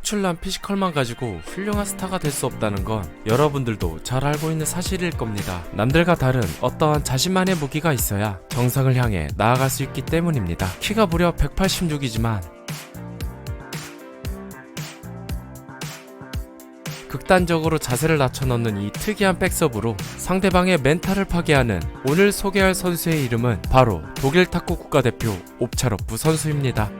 특출난 피지컬만 가지고 훌륭한 스타가 될 수 없다는 건 여러분들도 잘 알고 있는 사실일 겁니다. 남들과 다른 어떠한 자신만의 무기가 있어야 정상을 향해 나아갈 수 있기 때문입니다. 키가 무려 186이지만 극단적으로 자세를 낮춰 넣는 이 특이한 백서브로 상대방의 멘탈을 파괴하는 오늘 소개할 선수의 이름은 바로 독일 탁구 국가대표 옵차로프 선수입니다.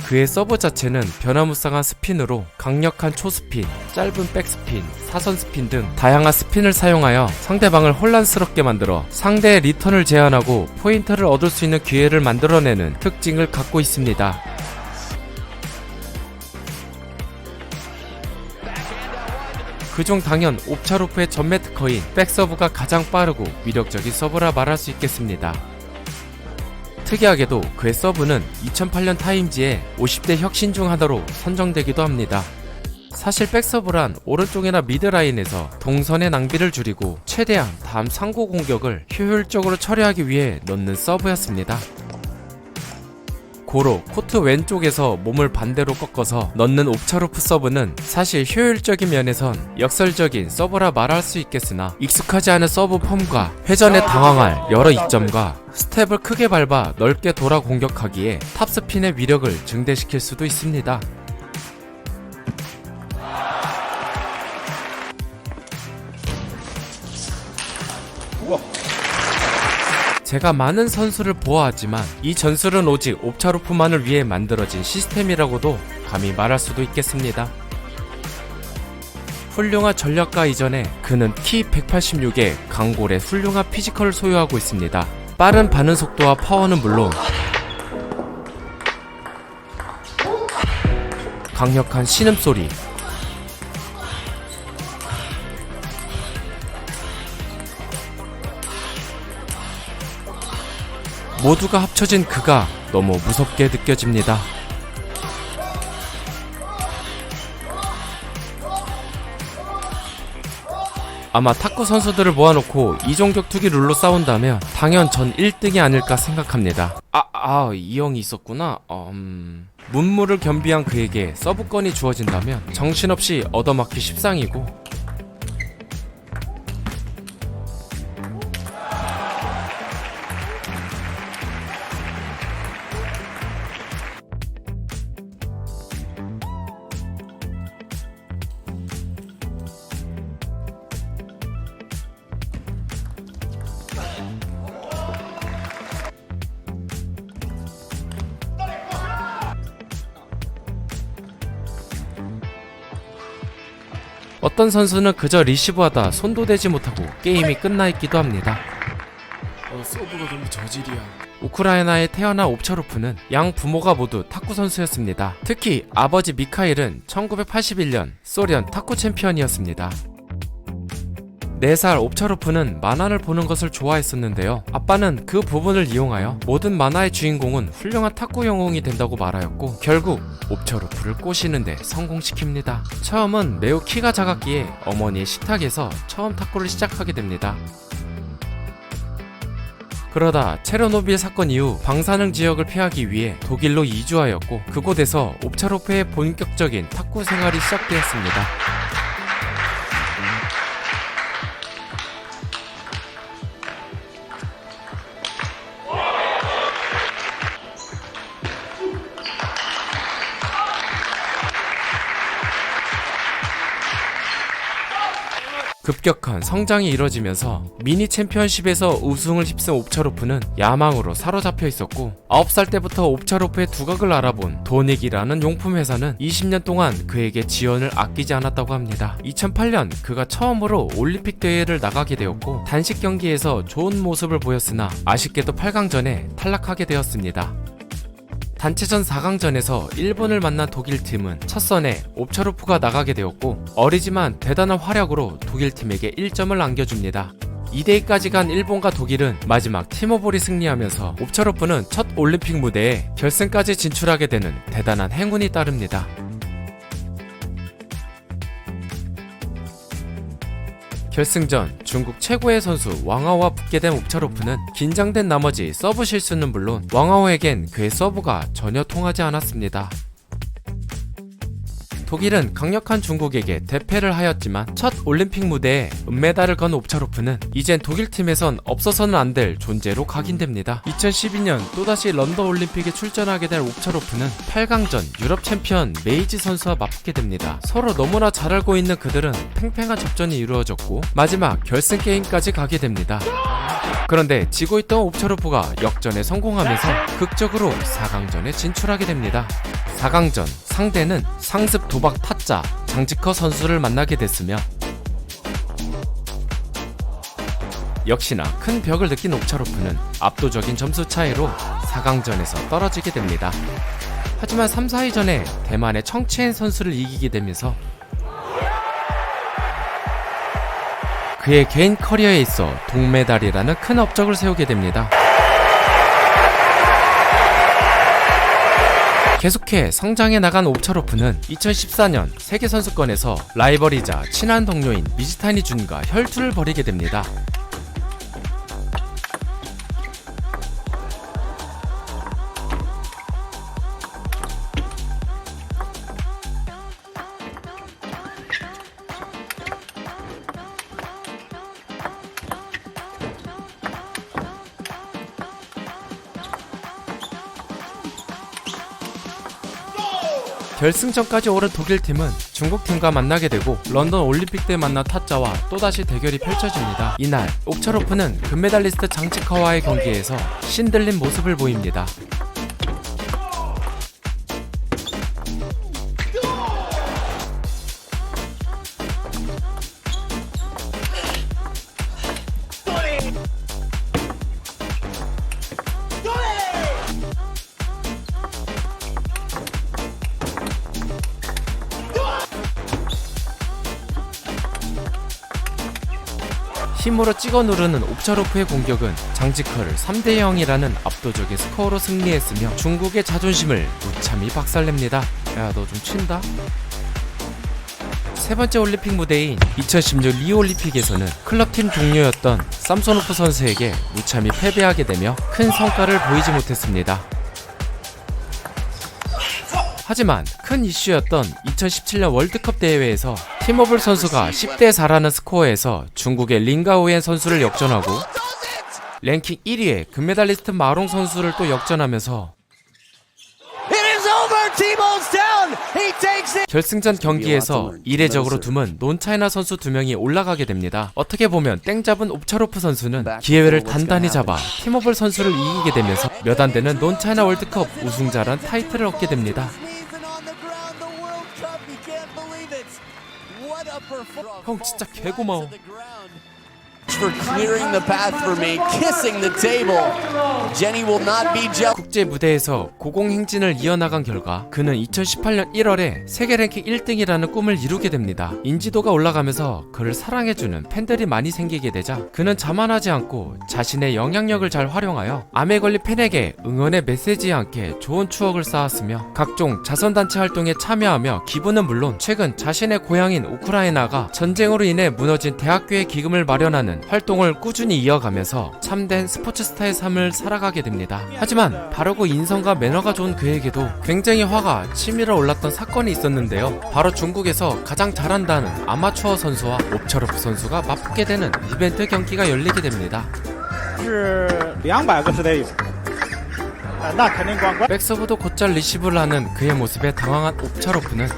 그의 서브 자체는 변화무쌍한 스핀으로 강력한 초스핀, 짧은 백스핀, 사선 스핀 등 다양한 스핀을 사용하여 상대방을 혼란스럽게 만들어 상대의 리턴을 제한하고 포인트를 얻을 수 있는 기회를 만들어내는 특징을 갖고 있습니다. 그중 당연 옵차로프의 전매 특허인 백서브가 가장 빠르고 위력적인 서브라 말할 수 있겠습니다. 특이하게도 그의 서브는 2008년 타임지의 50대 혁신 중 하나로 선정되기도 합니다. 사실 백서브란 오른쪽이나 미드라인에서 동선의 낭비를 줄이고 최대한 다음 상고 공격을 효율적으로 처리하기 위해 넣는 서브였습니다. 고로 코트 왼쪽에서 몸을 반대로 꺾어서 넣는 옵차로프 서브는 사실 효율적인 면에선 역설적인 서브라 말할 수 있겠으나 익숙하지 않은 서브 펌과 회전에 당황할 여러 이점과 스텝을 크게 밟아 넓게 돌아 공격하기에 탑스핀의 위력을 증대시킬 수도 있습니다. 제가 많은 선수를 보아하지만 이 전술은 오직 옵차로프만을 위해 만들어진 시스템이라고도 감히 말할 수도 있겠습니다. 훌륭한 전략가 이전에 그는 키 186의 강골의 훌륭한 피지컬을 소유하고 있습니다. 빠른 반응 속도와 파워는 물론 강력한 신음소리, 모두가 합쳐진 그가 너무 무섭게 느껴집니다. 아마 탁구 선수들을 모아놓고 이종격투기 룰로 싸운다면 당연 전 1등이 아닐까 생각합니다. 이 형이 있었구나. 문무를 겸비한 그에게 서브권이 주어진다면 정신없이 얻어맞기 십상이고 어떤 선수는 그저 리시브하다 손도 대지 못하고 게임이 끝나 있기도 합니다. 서브가 너무 저질이야. 우크라이나에 태어난 옵차로프는 양 부모가 모두 탁구 선수였습니다. 특히 아버지 미카일은 1981년 소련 탁구 챔피언이었습니다. 4살 옵차로프는 만화를 보는 것을 좋아했었는데요. 아빠는 그 부분을 이용하여 모든 만화의 주인공은 훌륭한 탁구 영웅이 된다고 말하였고 결국 옵차로프를 꼬시는데 성공시킵니다. 처음은 매우 키가 작았기에 어머니의 식탁에서 처음 탁구를 시작하게 됩니다. 그러다 체르노빌 사건 이후 방사능 지역을 피하기 위해 독일로 이주하였고 그곳에서 옵차로프의 본격적인 탁구 생활이 시작되었습니다. 급격한 성장이 이뤄지면서 미니 챔피언십에서 우승을 휩쓴 옵차로프는 야망으로 사로잡혀 있었고 9살 때부터 옵차로프의 두각을 알아본 도닉이라는 용품 회사는 20년 동안 그에게 지원을 아끼지 않았다고 합니다. 2008년 그가 처음으로 올림픽 대회를 나가게 되었고 단식 경기에서 좋은 모습을 보였으나 아쉽게도 8강전에 탈락하게 되었습니다. 단체전 4강전에서 일본을 만난 독일팀은 첫 선에 옵차로프가 나가게 되었고 어리지만 대단한 활약으로 독일팀에게 1점을 안겨줍니다. 2대2까지 간 일본과 독일은 마지막 팀오볼이 승리하면서 옵차로프는 첫 올림픽 무대에 결승까지 진출하게 되는 대단한 행운이 따릅니다. 결승전 중국 최고의 선수 왕하오와 붙게 된 옵차로프는 긴장된 나머지 서브 실수는 물론 왕하오에겐 그의 서브가 전혀 통하지 않았습니다. 독일은 강력한 중국에게 대패를 하였지만 첫 올림픽 무대에 은메달을 건 옵차로프는 이젠 독일팀에선 없어서는 안 될 존재로 각인됩니다. 2012년 또다시 런던 올림픽에 출전하게 된 옵차로프는 8강전 유럽 챔피언 메이지 선수와 맞붙게 됩니다. 서로 너무나 잘 알고 있는 그들은 팽팽한 접전이 이루어졌고 마지막 결승 게임까지 가게 됩니다. 그런데 지고 있던 옵차로프가 역전에 성공하면서 극적으로 4강전에 진출하게 됩니다. 4강전 상대는 상습 도박 타짜 장지커 선수를 만나게 됐으며 역시나 큰 벽을 느낀 옵차로프는 압도적인 점수 차이로 4강전에서 떨어지게 됩니다. 하지만 3, 4위전에 대만의 청치엔 선수를 이기게 되면서 그의 개인 커리어에 있어 동메달이라는 큰 업적을 세우게 됩니다. 계속해 성장해 나간 옵차로프는 2014년 세계선수권에서 라이벌이자 친한 동료인 미즈타니 준과 혈투를 벌이게 됩니다. 결승전까지 오른 독일팀은 중국팀과 만나게 되고 런던 올림픽 때 만난 타짜와 또다시 대결이 펼쳐집니다. 이날 옵차로프는 금메달리스트 장지커와의 경기에서 신들린 모습을 보입니다. 힘으로 찍어 누르는 옵차로프의 공격은 장지커를 3대 0이라는 압도적인 스코어로 승리했으며 중국의 자존심을 무참히 박살냅니다. 야, 너 좀 친다? 세 번째 올림픽 무대인 2016 리우 올림픽에서는 클럽팀 동료였던 삼소노프 선수에게 무참히 패배하게 되며 큰 성과를 보이지 못했습니다. 하지만 큰 이슈였던 2017년 월드컵 대회에서 팀오블 선수가 10대 4라는 스코어에서 중국의 링가오엔 선수를 역전하고 랭킹 1위의 금메달리스트 마롱 선수를 또 역전하면서 결승전 경기에서 이례적으로 드문 논차이나 선수 2명이 올라가게 됩니다. 어떻게 보면 땡 잡은 옵차로프 선수는 기회를 단단히 잡아 팀오블 선수를 이기게 되면서 몇 안 되는 논차이나 월드컵 우승자란 타이틀을 얻게 됩니다. 형 진짜 개고마워. For clearing the path for me, kissing the table. Jenny will not be jealous. 국제 무대에서 고공행진을 이어나간 결과 그는 2018년 1월에 세계 랭킹 1등이라는 꿈을 이루게 됩니다. 인지도가 올라가면서 그를 사랑해주는 팬들이 많이 생기게 되자 그는 자만하지 않고 자신의 영향력을 잘 활용하여 암에 걸린 팬에게 응원의 메시지에 함께 좋은 추억을 쌓았으며 각종 자선단체 활동에 참여하며 기부는 물론 최근 자신의 고향인 우크라이나가 전쟁으로 인해 무너진 대학교의 기금을 마련하는 활동을 꾸준히 이어가면서 참된 스포츠스타의 삶을 살아가게 됩니다. 하지만 바르고 인성과 매너가 좋은 그에게도 굉장히 화가 치밀어 올랐던 사건이 있었는데요. 바로 중국에서 가장 잘한다는 아마추어 선수와 옵차로프 선수가 맞붙게 되는 이벤트 경기가 열리게 됩니다. 백서브도 곧잘 리시브를 하는 그의 모습에 당황한 옵차로프는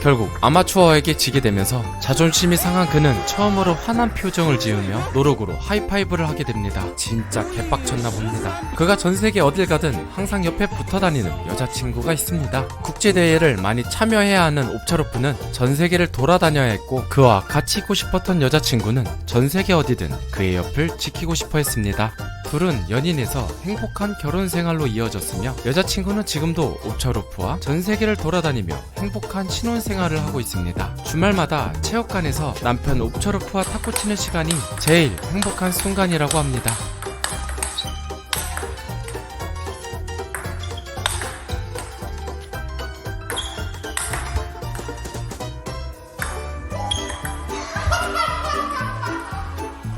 결국 아마추어에게 지게 되면서 자존심이 상한 그는 처음으로 화난 표정을 지으며 노력으로 하이파이브를 하게 됩니다. 진짜 개빡쳤나 봅니다. 그가 전세계 어딜 가든 항상 옆에 붙어다니는 여자친구가 있습니다. 국제대회를 많이 참여해야 하는 옵차로프는 전세계를 돌아다녀야 했고 그와 같이 있고 싶었던 여자친구는 전세계 어디든 그의 옆을 지키고 싶어 했습니다. 둘은 연인에서 행복한 결혼 생활로 이어졌으며 여자친구는 지금도 옵차로프와 전세계를 돌아다니며 행복한 신혼생활을 하고 있습니다. 주말마다 체육관에서 남편 옵차로프와 탁구 치는 시간이 제일 행복한 순간이라고 합니다.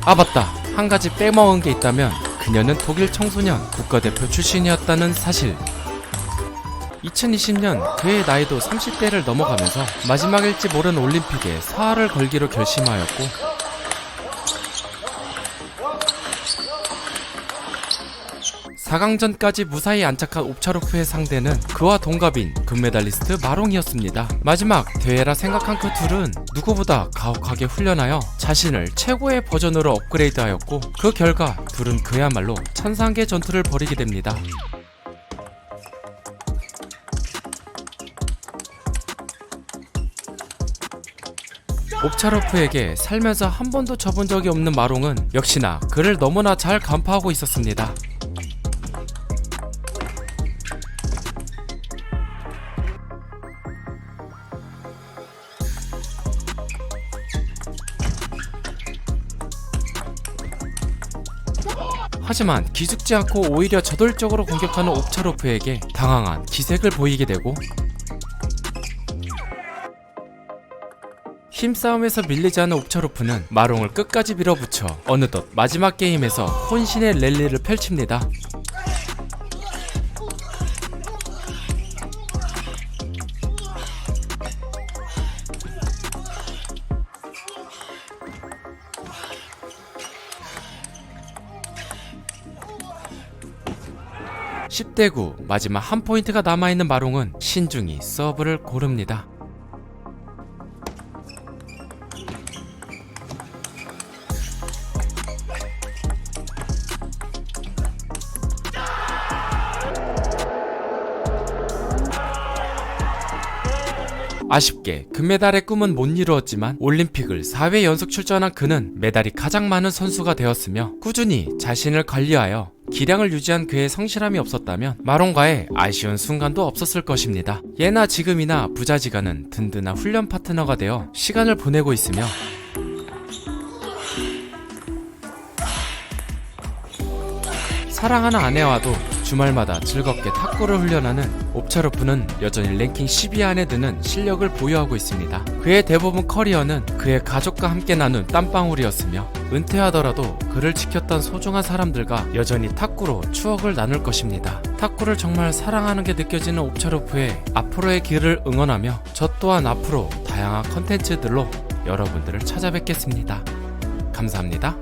아 맞다, 한 가지 빼먹은 게 있다면 그녀는 독일 청소년 국가대표 출신이었다는 사실. 2020년 그의 나이도 30대를 넘어가면서 마지막일지 모른 올림픽에 사활을 걸기로 결심하였고, 4강전까지 무사히 안착한 옵차로프의 상대는 그와 동갑인 금메달리스트 마롱이었습니다. 마지막 대회라 생각한 그 둘은 누구보다 가혹하게 훈련하여 자신을 최고의 버전으로 업그레이드하였고, 그 결과 둘은 그야말로 천상계 전투를 벌이게 됩니다. 옵차로프에게 살면서 한 번도 져본 적이 없는 마롱은 역시나 그를 너무나 잘 간파하고 있었습니다. 하지만 기죽지 않고 오히려 저돌적으로 공격하는 옵차로프에게 당황한 기색을 보이게 되고, 힘싸움에서 밀리지 않은 옵차로프는 마롱을 끝까지 밀어붙여 어느덧 마지막 게임에서 혼신의 랠리를 펼칩니다. (10대9) 마지막 한 포인트가 남아있는 마롱은 신중히 서브를 고릅니다. 아쉽게 금메달의 꿈은 못 이루었지만 올림픽을 4회 연속 출전한 그는 메달이 가장 많은 선수가 되었으며, 꾸준히 자신을 관리하여 기량을 유지한 그의 성실함이 없었다면 마롱과의 아쉬운 순간도 없었을 것입니다. 예나 지금이나 부자지간은 든든한 훈련 파트너가 되어 시간을 보내고 있으며, 사랑하는 아내와도 주말마다 즐겁게 탁구를 훈련하는 옵차로프는 여전히 랭킹 10위 안에 드는 실력을 보유하고 있습니다. 그의 대부분 커리어는 그의 가족과 함께 나눈 땀방울이었으며, 은퇴하더라도 그를 지켰던 소중한 사람들과 여전히 탁구로 추억을 나눌 것입니다. 탁구를 정말 사랑하는 게 느껴지는 옵차로프의 앞으로의 길을 응원하며, 저 또한 앞으로 다양한 컨텐츠들로 여러분들을 찾아뵙겠습니다. 감사합니다.